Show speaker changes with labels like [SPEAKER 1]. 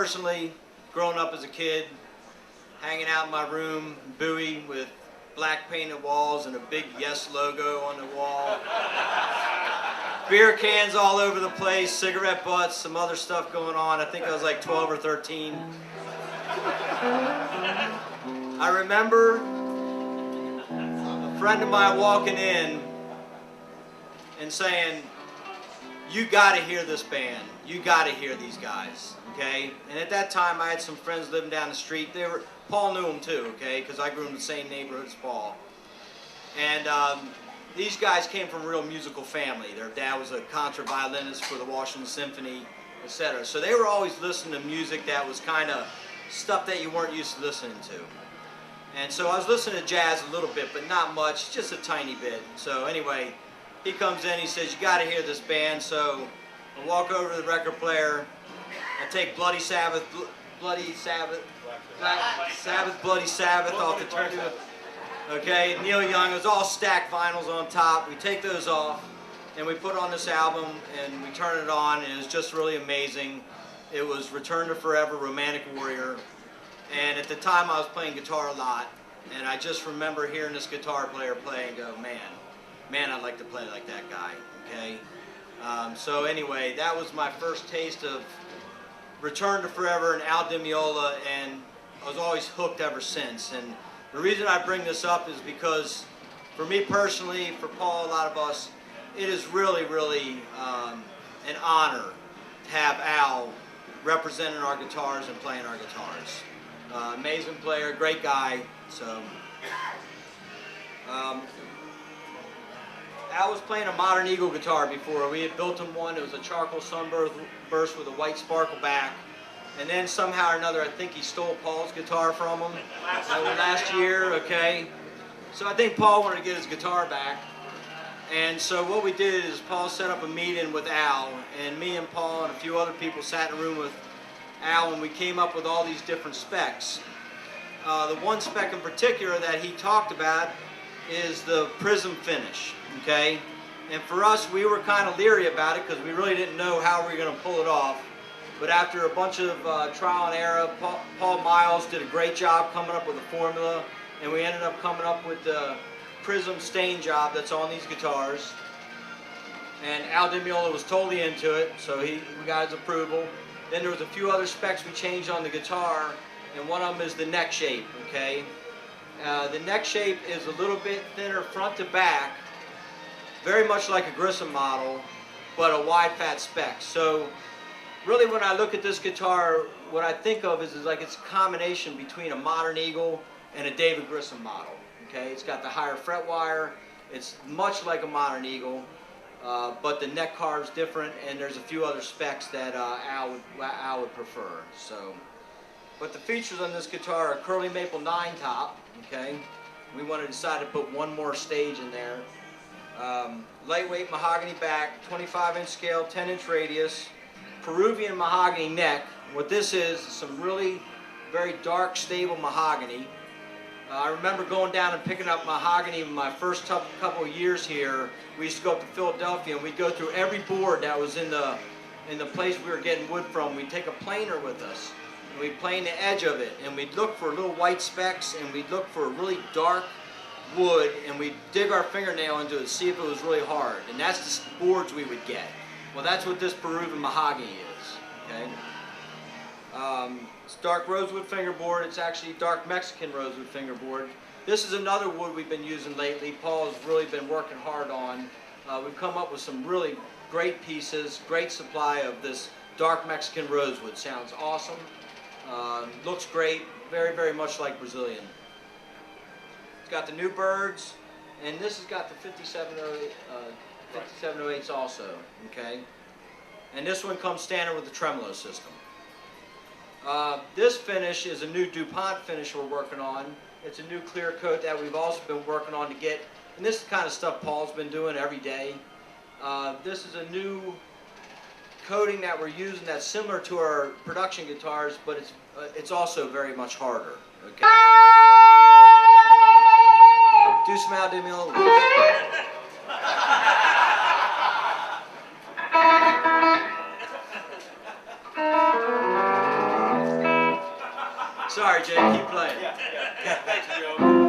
[SPEAKER 1] personally, growing up as a kid, hanging out in my room, Bowie with black painted walls and a big Yes logo on the wall. Beer cans all over the place, cigarette butts, some other stuff going on. I think I was like 12 or 13. I remember a friend of mine walking in and saying, "You gotta hear this band. You gotta hear these guys," okay? And at that time, I had some friends living down the street. Paul knew them too, okay? Because I grew in the same neighborhood as Paul. And these guys came from a real musical family. Their dad was a concert violinist for the Washington Symphony, etc. So they were always listening to music that was kind of stuff that you weren't used to listening to. And so I was listening to jazz a little bit, but not much, just a tiny bit. So anyway, he comes in, he says, "You got to hear this band." So I walk over to the record player, I take Bloody Sabbath, Bloody Sabbath off the turntable. Okay, Neil Young, it was all stacked vinyls on top. We take those off and we put on this album and we turn it on, and it was just really amazing. It was Return to Forever, Romantic Warrior. And at the time I was playing guitar a lot, and I just remember hearing this guitar player play and go, man, I'd like to play like that guy, okay? So anyway, that was my first taste of Return to Forever and Al Di Meola, and I was always hooked ever since. And the reason I bring this up is because for me personally, for Paul, a lot of us, it is really, really an honor to have Al representing our guitars and playing our guitars. Amazing player, great guy. So Al was playing a Modern Eagle guitar before. We had built him one. It was a charcoal sunburst with a white sparkle back. And then somehow or another, I think he stole Paul's guitar from him last year, okay? So I think Paul wanted to get his guitar back. And so what we did is Paul set up a meeting with Al, and me and Paul and a few other people sat in a room with Al, and we came up with all these different specs. The one spec in particular that he talked about is the Prism Finish, okay? And for us, we were kind of leery about it because we really didn't know how we were going to pull it off. But after a bunch of trial and error, Paul Miles did a great job coming up with a formula, and we ended up coming up with the Prism stain job that's on these guitars. And Al Di Meola was totally into it, so we got his approval. Then there was a few other specs we changed on the guitar, and one of them is the neck shape, okay? The neck shape is a little bit thinner front to back, very much like a Grissom model, but a wide fat spec. So really when I look at this guitar, what I think of is like it's a combination between a Modern Eagle and a David Grissom model, okay? It's got the higher fret wire, it's much like a Modern Eagle, but the neck carve's different, and there's a few other specs that Al would prefer. So, but the features on this guitar are curly maple 9 top, okay? We want to decide to put one more stage in there. Lightweight mahogany back, 25-inch scale, 10-inch radius, Peruvian mahogany neck. What this is some really very dark, stable mahogany. I remember going down and picking up mahogany in my first couple of years here. We used to go up to Philadelphia, and we'd go through every board that was in the place we were getting wood from. We'd take a planer with us, and we'd plane the edge of it, and we'd look for little white specks, and we'd look for really dark wood, and we'd dig our fingernail into it, see if it was really hard. And that's the boards we would get. Well, that's what this Peruvian mahogany is, okay? It's dark rosewood fingerboard. It's actually dark Mexican rosewood fingerboard. This is another wood we've been using lately. Paul has really been working hard on. We've come up with some really great pieces, great supply of this dark Mexican rosewood. Sounds awesome. Looks great. Very, very much like Brazilian. It's got the new birds, and this has got the 5708s also, okay? And this one comes standard with the tremolo system. This finish is a new DuPont finish we're working on. It's a new clear coat that we've also been working on to get, and this is the kind of stuff Paul's been doing every day. This is a new coating that we're using that's similar to our production guitars, but it's also very much harder, okay? Do some Al Di Meola. Sorry, Jay, keep playing.
[SPEAKER 2] Yeah, thanks, Joe.